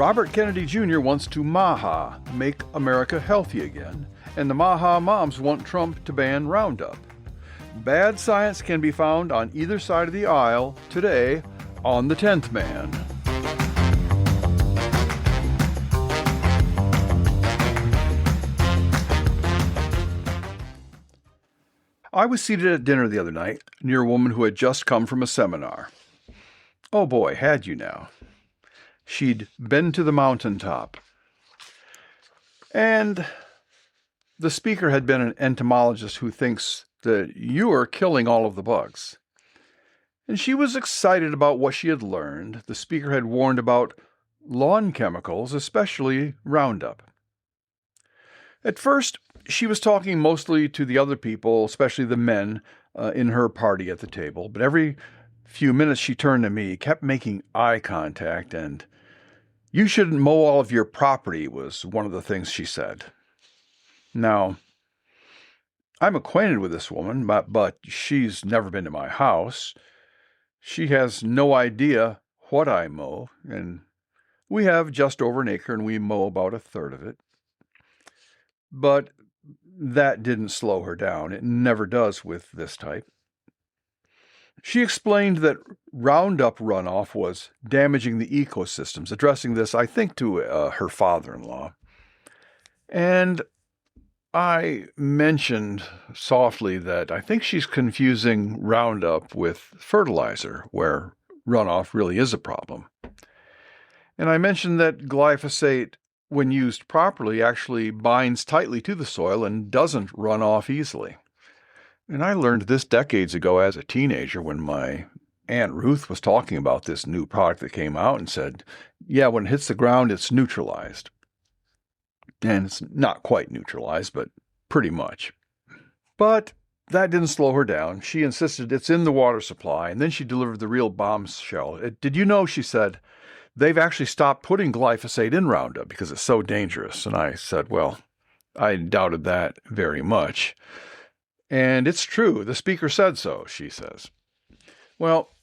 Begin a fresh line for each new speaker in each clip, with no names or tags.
Robert Kennedy Jr. wants to Maha, make America healthy again, and the Maha moms want Trump to ban Roundup. Bad science can be found on either side of the aisle today on The 10th Man. I was seated at dinner the other night near a woman who had just come from a seminar. Oh boy, had you now. She'd been to the mountaintop. And the speaker had been an entomologist who thinks that you are killing all of the bugs. And she was excited about what she had learned. The speaker had warned about lawn chemicals, especially Roundup. At first, she was talking mostly to the other people, especially the men in her party at the table. But every few minutes she turned to me, kept making eye contact, and "You shouldn't mow all of your property" was one of the things she said. Now, I'm acquainted with this woman, but she's never been to my house. She has no idea what I mow, and we have just over an acre, and we mow about a third of it. But that didn't slow her down. It never does with this type. She explained that Roundup runoff was damaging the ecosystems, addressing this, I think, to her father-in-law. And I mentioned softly that I think she's confusing Roundup with fertilizer, where runoff really is a problem. And I mentioned that glyphosate, when used properly, actually binds tightly to the soil and doesn't run off easily. And I learned this decades ago as a teenager when my Aunt Ruth was talking about this new product that came out and said, yeah, when it hits the ground, it's neutralized. And it's not quite neutralized, but pretty much. But that didn't slow her down. She insisted it's in the water supply, and then she delivered the real bombshell. Did you know, she said, they've actually stopped putting glyphosate in Roundup because it's so dangerous. And I said, well, I doubted that very much. And it's true. The speaker said so, she says. Well,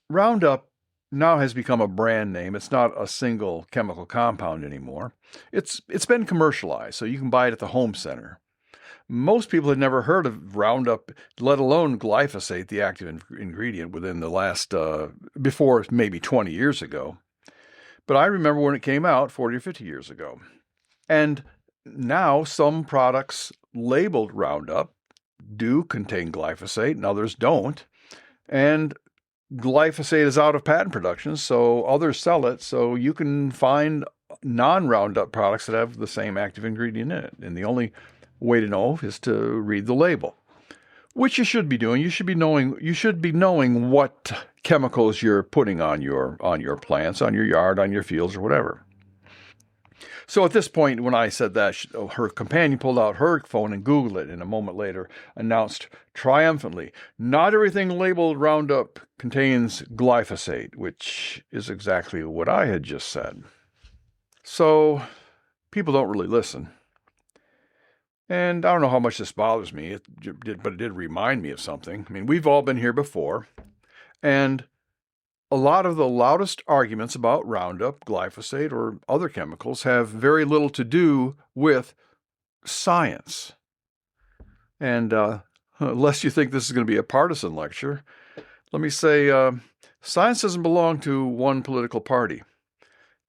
Roundup now has become a brand name. It's not a single chemical compound anymore. It's been commercialized, so you can buy it at the home center. Most people had never heard of Roundup, let alone glyphosate, the active ingredient, within the last, before maybe 20 years ago. But I remember when it came out 40 or 50 years ago. And now some products labeled Roundup do contain glyphosate and others don't. And glyphosate is out of patent production, so others sell it. So you can find non-Roundup products that have the same active ingredient in it. And the only way to know is to read the label, which you should be doing. You should be knowing what chemicals you're putting on your plants, on your yard, on your fields, or whatever. So at this point, when I said that, her companion pulled out her phone and Googled it, and a moment later announced triumphantly, not everything labeled Roundup contains glyphosate, which is exactly what I had just said. So people don't really listen. And I don't know how much this bothers me, but it did remind me of something. I mean, we've all been here before, and a lot of the loudest arguments about Roundup, glyphosate, or other chemicals have very little to do with science. And lest you think this is going to be a partisan lecture, let me say science doesn't belong to one political party.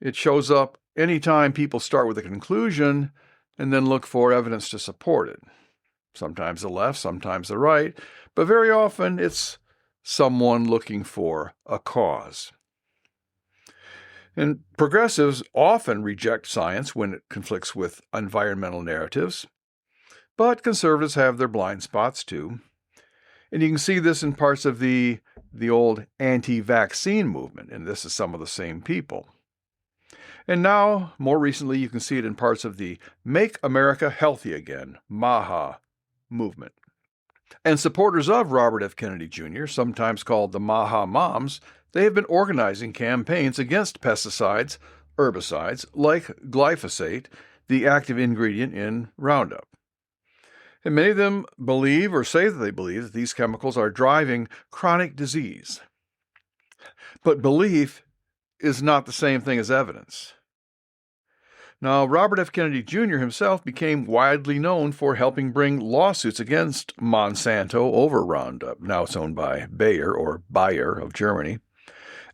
It shows up anytime people start with a conclusion and then look for evidence to support it. Sometimes the left, sometimes the right, but very often it's someone looking for a cause. And progressives often reject science when it conflicts with environmental narratives, but conservatives have their blind spots too. And you can see this in parts of the old anti-vaccine movement, and this is some of the same people. And now, more recently, you can see it in parts of the Make America Healthy Again, Maha movement. And supporters of Robert F. Kennedy Jr., sometimes called the Maha Moms, they have been organizing campaigns against pesticides, herbicides, like glyphosate, the active ingredient in Roundup. And many of them believe or say that they believe that these chemicals are driving chronic disease. But belief is not the same thing as evidence. Now, Robert F. Kennedy Jr. himself became widely known for helping bring lawsuits against Monsanto over Roundup. Now it's owned by Bayer of Germany.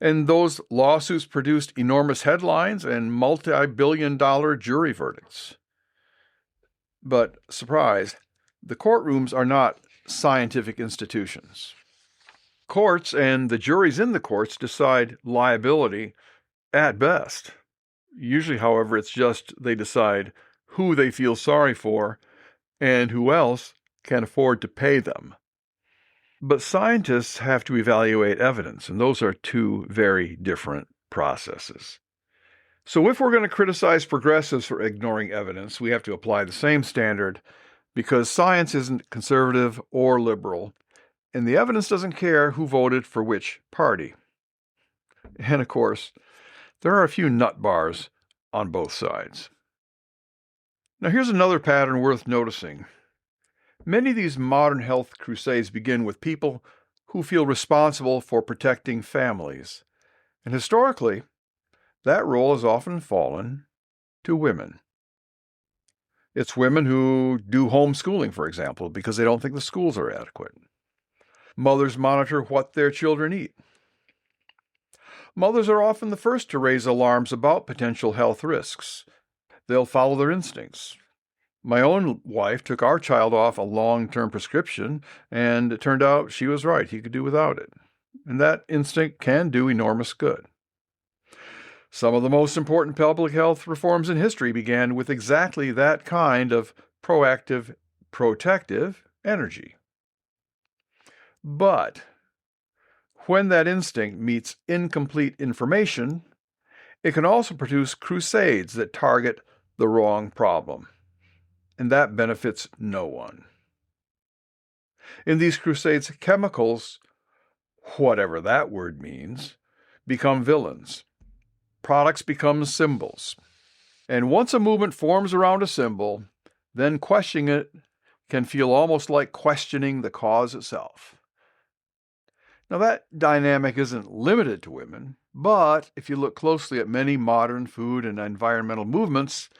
And those lawsuits produced enormous headlines and multi-billion-dollar jury verdicts. But, surprise, the courtrooms are not scientific institutions. Courts and the juries in the courts decide liability at best. Usually, however, it's just they decide who they feel sorry for and who else can afford to pay them. But scientists have to evaluate evidence, and those are two very different processes. So if we're going to criticize progressives for ignoring evidence, we have to apply the same standard because science isn't conservative or liberal, and the evidence doesn't care who voted for which party. And of course, there are a few nut bars on both sides. Now here's another pattern worth noticing. Many of these modern health crusades begin with people who feel responsible for protecting families. And historically, that role has often fallen to women. It's women who do homeschooling, for example, because they don't think the schools are adequate. Mothers monitor what their children eat. Mothers are often the first to raise alarms about potential health risks. They'll follow their instincts. My own wife took our child off a long-term prescription, and it turned out she was right. He could do without it. And that instinct can do enormous good. Some of the most important public health reforms in history began with exactly that kind of proactive, protective energy. But when that instinct meets incomplete information, it can also produce crusades that target the wrong problem. And that benefits no one. In these crusades, chemicals, whatever that word means, become villains. Products become symbols. And once a movement forms around a symbol, then questioning it can feel almost like questioning the cause itself. Now, that dynamic isn't limited to women, but if you look closely at many modern food and environmental movements,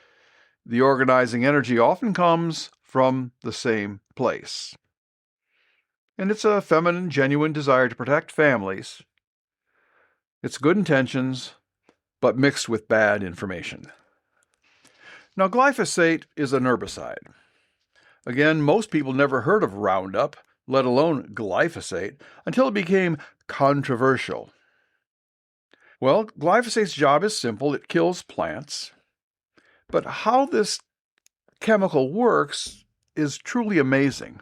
the organizing energy often comes from the same place. And it's a feminine, genuine desire to protect families. It's good intentions, but mixed with bad information. Now, glyphosate is an herbicide. Again, most people never heard of Roundup, let alone glyphosate, until it became controversial. Well, glyphosate's job is simple. It kills plants. But how this chemical works is truly amazing.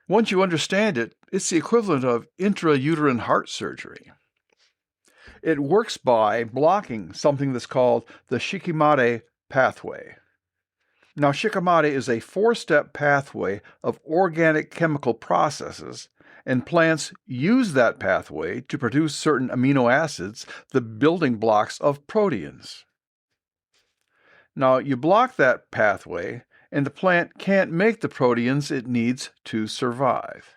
Once you understand it, it's the equivalent of intrauterine heart surgery. It works by blocking something that's called the shikimate pathway. Now, shikimate is a 4-step pathway of organic chemical processes, and plants use that pathway to produce certain amino acids, the building blocks of proteins. Now, you block that pathway, and the plant can't make the proteins it needs to survive.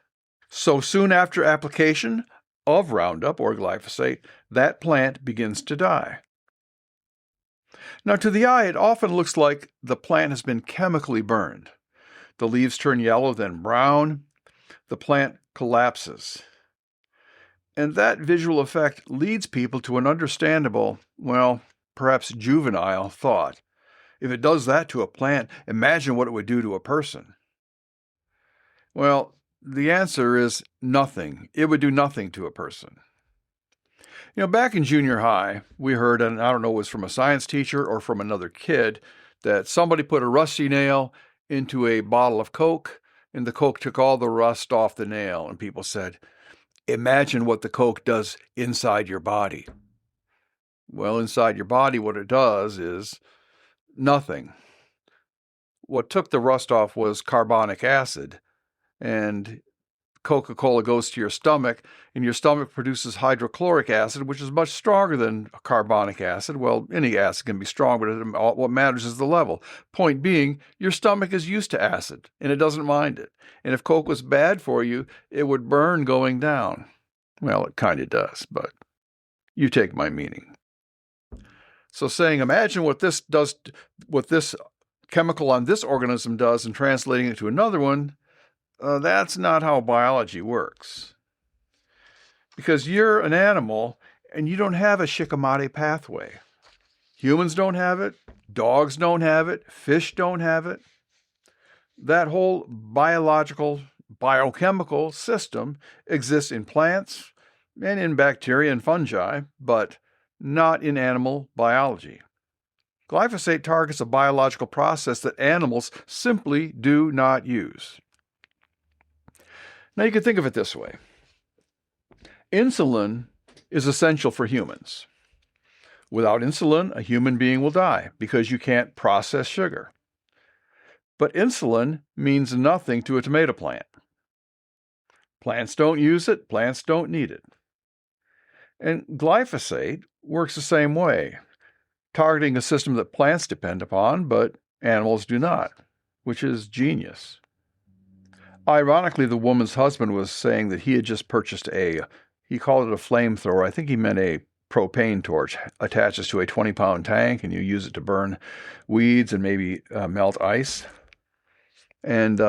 So soon after application of Roundup or glyphosate, that plant begins to die. Now, to the eye, it often looks like the plant has been chemically burned. The leaves turn yellow, then brown. The plant collapses. And that visual effect leads people to an understandable, well, perhaps juvenile thought. If it does that to a plant, imagine what it would do to a person. Well, the answer is nothing. It would do nothing to a person. You know, back in junior high, we heard, and I don't know if it was from a science teacher or from another kid, that somebody put a rusty nail into a bottle of Coke, and the Coke took all the rust off the nail. And people said, imagine what the Coke does inside your body. Well, inside your body, what it does is nothing. What took the rust off was carbonic acid, and Coca-Cola goes to your stomach, and your stomach produces hydrochloric acid, which is much stronger than carbonic acid. Well, any acid can be strong, but what matters is the level. Point being, your stomach is used to acid, and it doesn't mind it. And if Coke was bad for you, it would burn going down. Well, it kind of does, but you take my meaning. So saying, imagine what this does, what this chemical on this organism does, and translating it to another one, that's not how biology works. Because you're an animal and you don't have a shikimate pathway. Humans don't have it, dogs don't have it, fish don't have it. That whole biological, biochemical system exists in plants and in bacteria and fungi, but not in animal biology. Glyphosate targets a biological process that animals simply do not use. Now you can think of it this way. Insulin is essential for humans. Without insulin, a human being will die because you can't process sugar. But insulin means nothing to a tomato plant. Plants don't use it, plants don't need it. And glyphosate works the same way, targeting a system that plants depend upon, but animals do not, which is genius. Ironically, the woman's husband was saying that he had just purchased he called it a flamethrower. I think he meant a propane torch, attaches to a 20-pound tank, and you use it to burn weeds and maybe melt ice. And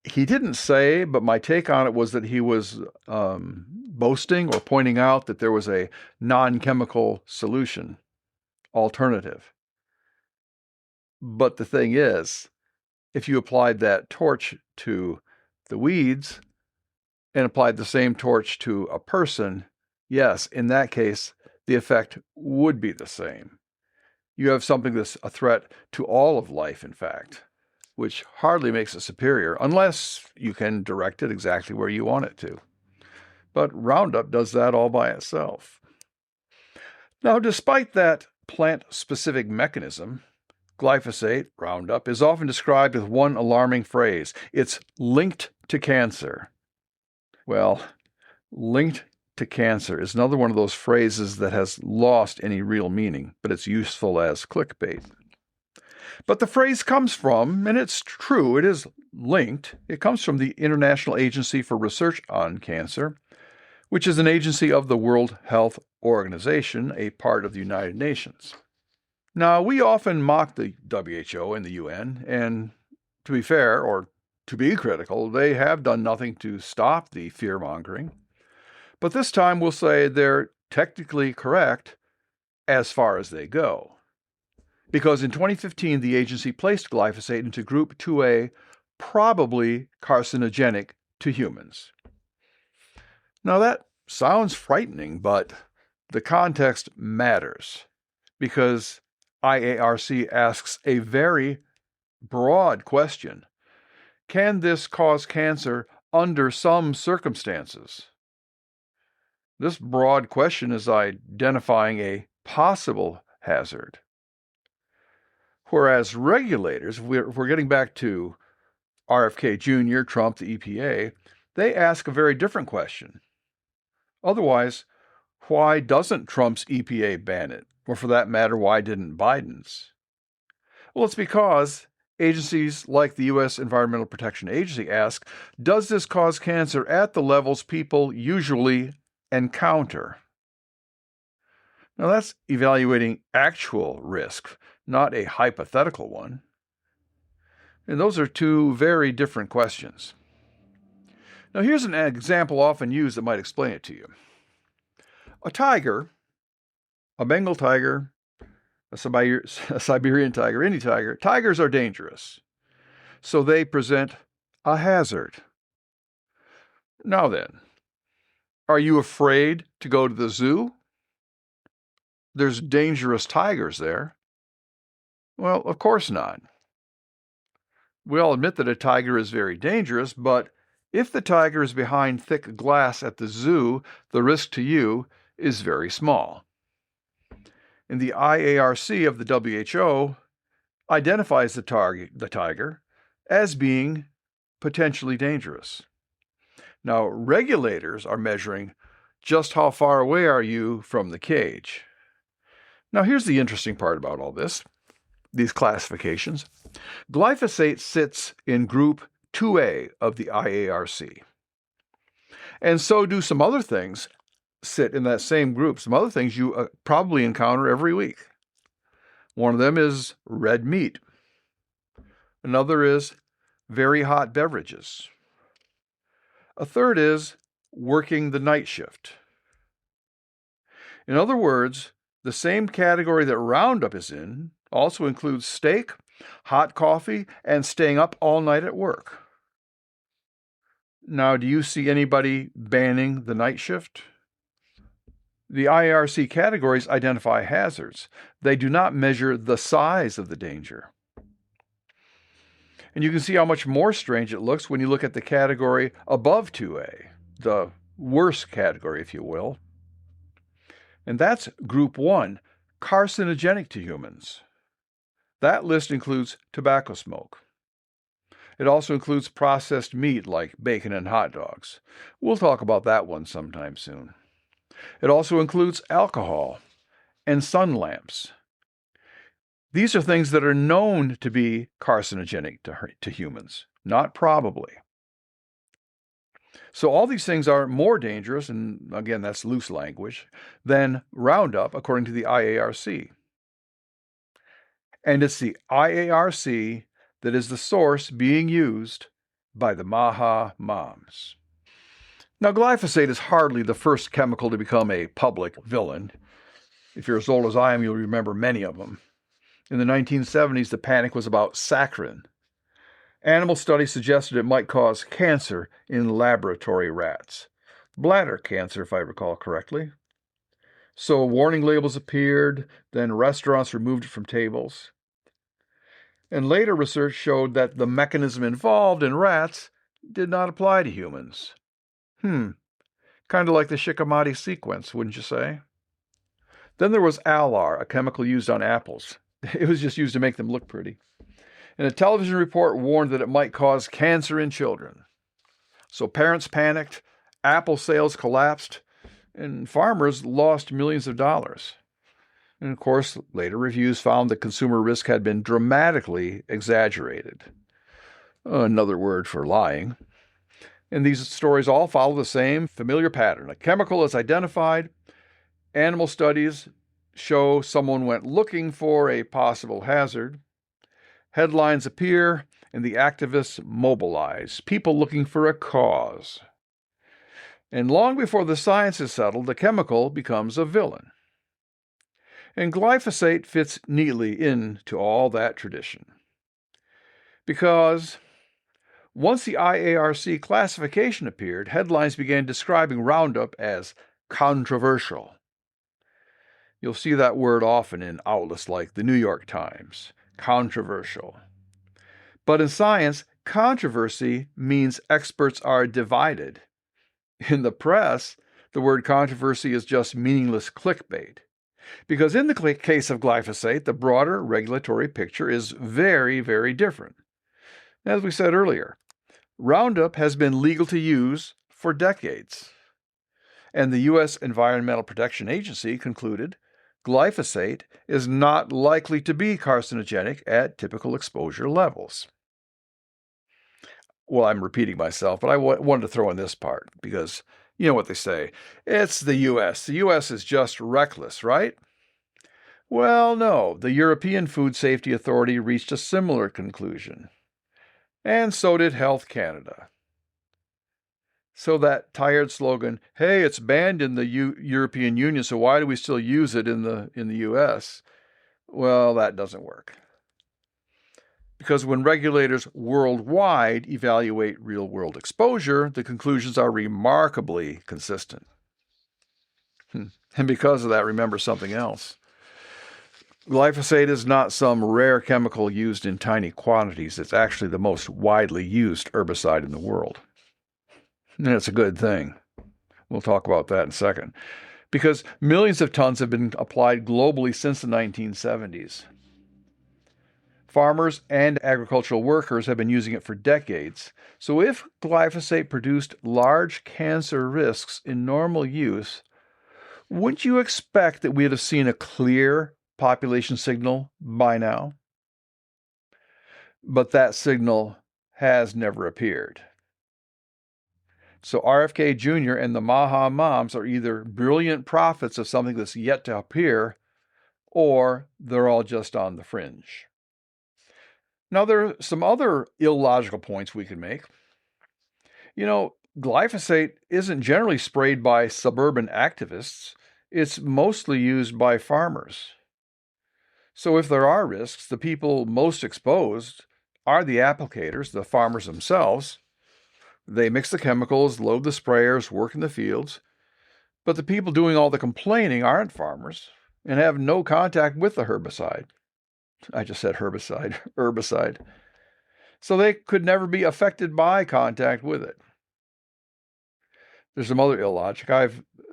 he didn't say, but my take on it was that he was boasting or pointing out that there was a non-chemical solution alternative. But the thing is, if you applied that torch to the weeds and applied the same torch to a person, yes, in that case, the effect would be the same. You have something that's a threat to all of life, in fact, which hardly makes it superior unless you can direct it exactly where you want it to. But Roundup does that all by itself. Now, despite that plant-specific mechanism, glyphosate, Roundup, is often described with one alarming phrase. It's linked to cancer. Well, linked to cancer is another one of those phrases that has lost any real meaning, but it's useful as clickbait. But the phrase comes from, and it's true, it is linked, it comes from the International Agency for Research on Cancer, which is an agency of the World Health Organization, a part of the United Nations. Now, we often mock the WHO and the UN, and to be fair, or to be critical, they have done nothing to stop the fear-mongering. But this time we'll say they're technically correct as far as they go. Because in 2015, the agency placed glyphosate into Group 2A, probably carcinogenic to humans. Now that sounds frightening, but the context matters, because IARC asks a very broad question. Can this cause cancer under some circumstances? This broad question is identifying a possible hazard. Whereas regulators, if we're getting back to RFK Jr., Trump, the EPA, they ask a very different question. Otherwise, why doesn't Trump's EPA ban it? Or for that matter, why didn't Biden's? Well, it's because agencies like the U.S. Environmental Protection Agency ask, does this cause cancer at the levels people usually encounter? Now that's evaluating actual risk, not a hypothetical one. And those are two very different questions. Now here's an example often used that might explain it to you. A tiger, a Bengal tiger, a Siberian tiger, any tiger, tigers are dangerous. So they present a hazard. Now then, are you afraid to go to the zoo? There's dangerous tigers there. Well, of course not. We all admit that a tiger is very dangerous, but if the tiger is behind thick glass at the zoo, the risk to you is very small. And the IARC of the WHO identifies the tiger as being potentially dangerous. Now, regulators are measuring just how far away are you from the cage. Now, here's the interesting part about all this, these classifications. Glyphosate sits in Group 2A of the IARC. And so do some other things, sit in that same group. Some other things you probably encounter every week. One of them is red meat. Another is very hot beverages. A third is working the night shift. In other words, the same category that Roundup is in also includes steak, hot coffee, and staying up all night at work. Now, do you see anybody banning the night shift? The IARC categories identify hazards. They do not measure the size of the danger. And you can see how much more strange it looks when you look at the category above 2A, the worst category, if you will. And that's Group 1, carcinogenic to humans. That list includes tobacco smoke. It also includes processed meat like bacon and hot dogs. We'll talk about that one sometime soon. It also includes alcohol and sun lamps. These are things that are known to be carcinogenic to humans, not probably. So all these things are more dangerous, and again, that's loose language, than Roundup, according to the IARC. And it's the IARC that is the source being used by the Maha moms. Now, glyphosate is hardly the first chemical to become a public villain. If you're as old as I am, you'll remember many of them. In the 1970s, the panic was about saccharin. Animal studies suggested it might cause cancer in laboratory rats. Bladder cancer, if I recall correctly. So warning labels appeared, then restaurants removed it from tables. And later research showed that the mechanism involved in rats did not apply to humans. Kind of like the shikimate sequence, wouldn't you say? Then there was Alar, a chemical used on apples. It was just used to make them look pretty. And a television report warned that it might cause cancer in children. So parents panicked, apple sales collapsed, and farmers lost millions of dollars. And of course, later reviews found that consumer risk had been dramatically exaggerated. Another word for lying. And these stories all follow the same familiar pattern. A chemical is identified, animal studies show someone went looking for a possible hazard, headlines appear, and the activists mobilize, people looking for a cause. And long before the science is settled, the chemical becomes a villain. And glyphosate fits neatly into all that tradition. Because once the IARC classification appeared, headlines began describing Roundup as controversial. You'll see that word often in outlets like the New York Times, controversial. But in science, controversy means experts are divided. In the press, the word controversy is just meaningless clickbait. Because in the case of glyphosate, the broader regulatory picture is very, very different. As we said earlier, Roundup has been legal to use for decades. And the U.S. Environmental Protection Agency concluded glyphosate is not likely to be carcinogenic at typical exposure levels. Well, I'm repeating myself, but I wanted to throw in this part because you know what they say. It's the U.S. The U.S. is just reckless, right? Well, no. The European Food Safety Authority reached a similar conclusion. And so did Health Canada. So that tired slogan, hey, it's banned in the European Union, so why do we still use it in the U.S.? Well, that doesn't work. Because when regulators worldwide evaluate real-world exposure, the conclusions are remarkably consistent. And because of that, remember something else. Glyphosate is not some rare chemical used in tiny quantities. It's actually the most widely used herbicide in the world. And it's a good thing. We'll talk about that in a second. Because millions of tons have been applied globally since the 1970s. Farmers and agricultural workers have been using it for decades. So if glyphosate produced large cancer risks in normal use, wouldn't you expect that we'd have seen a clear population signal by now? But that signal has never appeared. So RFK Jr. and the Maha moms are either brilliant prophets of something that's yet to appear, or they're all just on the fringe. Now, there are some other illogical points we can make. Glyphosate isn't generally sprayed by suburban activists. It's mostly used by farmers. So if there are risks, the people most exposed are the applicators, the farmers themselves. They mix the chemicals, load the sprayers, work in the fields. But the people doing all the complaining aren't farmers and have no contact with the herbicide. I just said herbicide. So they could never be affected by contact with it. There's some other illogic.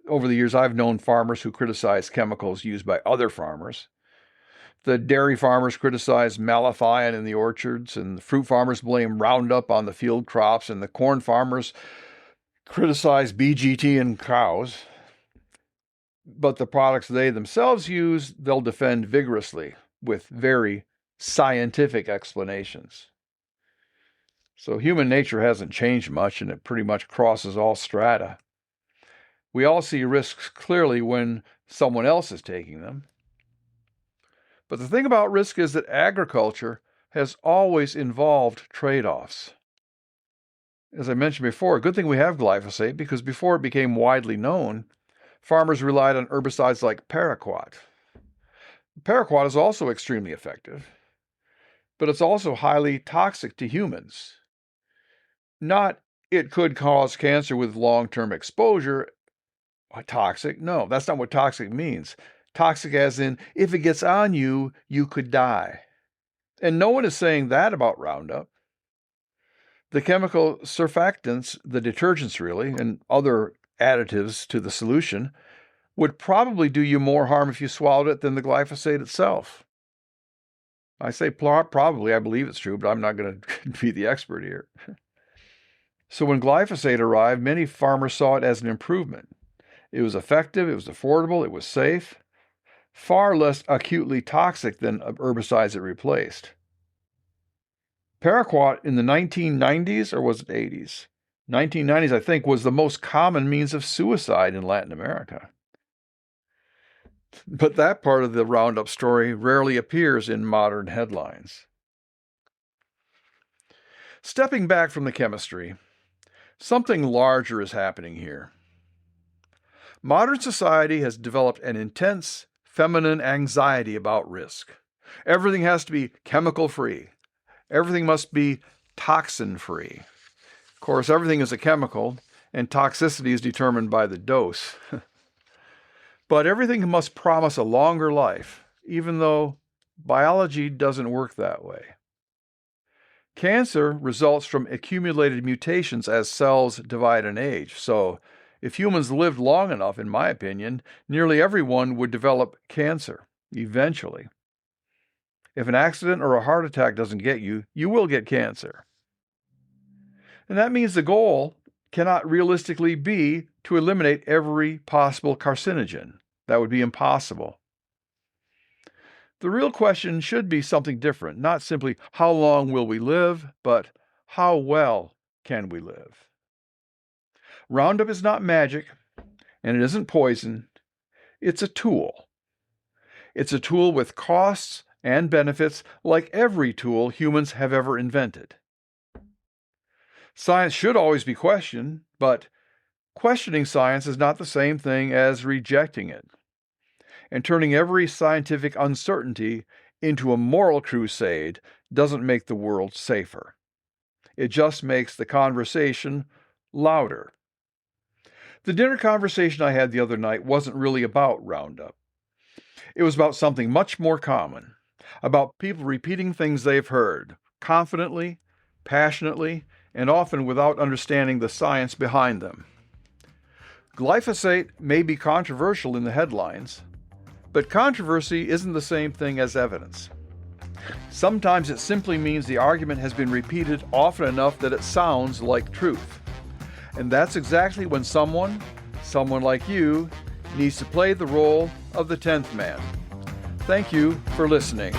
Over the years, I've known farmers who criticize chemicals used by other farmers. The dairy farmers criticize malathion in the orchards, and the fruit farmers blame Roundup on the field crops, and the corn farmers criticize BGT in cows. But the products they themselves use, they'll defend vigorously with very scientific explanations. So human nature hasn't changed much, and it pretty much crosses all strata. We all see risks clearly when someone else is taking them. But the thing about risk is that agriculture has always involved trade-offs. As I mentioned before, a good thing we have glyphosate, because before it became widely known, farmers relied on herbicides like paraquat. Paraquat is also extremely effective, but it's also highly toxic to humans. Not it could cause cancer with long-term exposure. Toxic? No, that's not what toxic means. Toxic as in, if it gets on you, you could die. And no one is saying that about Roundup. The chemical surfactants, the detergents really, and other additives to the solution, would probably do you more harm if you swallowed it than the glyphosate itself. I say probably, I believe it's true, but I'm not going to be the expert here. So when glyphosate arrived, many farmers saw it as an improvement. It was effective, it was affordable, it was safe, far less acutely toxic than herbicides it replaced. Paraquat in the 1990s, or was it 80s? 1990s, I think, was the most common means of suicide in Latin America. But that part of the Roundup story rarely appears in modern headlines. Stepping back from the chemistry, something larger is happening here. Modern society has developed an intense feminine anxiety about risk. Everything has to be chemical-free. Everything must be toxin-free. Of course, everything is a chemical, and toxicity is determined by the dose. But everything must promise a longer life, even though biology doesn't work that way. Cancer results from accumulated mutations as cells divide and age. So, if humans lived long enough, in my opinion, nearly everyone would develop cancer, eventually. If an accident or a heart attack doesn't get you, you will get cancer. And that means the goal cannot realistically be to eliminate every possible carcinogen. That would be impossible. The real question should be something different, not simply how long will we live, but how well can we live? Roundup is not magic, and it isn't poison. It's a tool. It's a tool with costs and benefits like every tool humans have ever invented. Science should always be questioned, but questioning science is not the same thing as rejecting it. And turning every scientific uncertainty into a moral crusade doesn't make the world safer. It just makes the conversation louder. The dinner conversation I had the other night wasn't really about Roundup. It was about something much more common, about people repeating things they've heard, confidently, passionately, and often without understanding the science behind them. Glyphosate may be controversial in the headlines, but controversy isn't the same thing as evidence. Sometimes it simply means the argument has been repeated often enough that it sounds like truth. And that's exactly when someone like you, needs to play the role of the 10th man. Thank you for listening.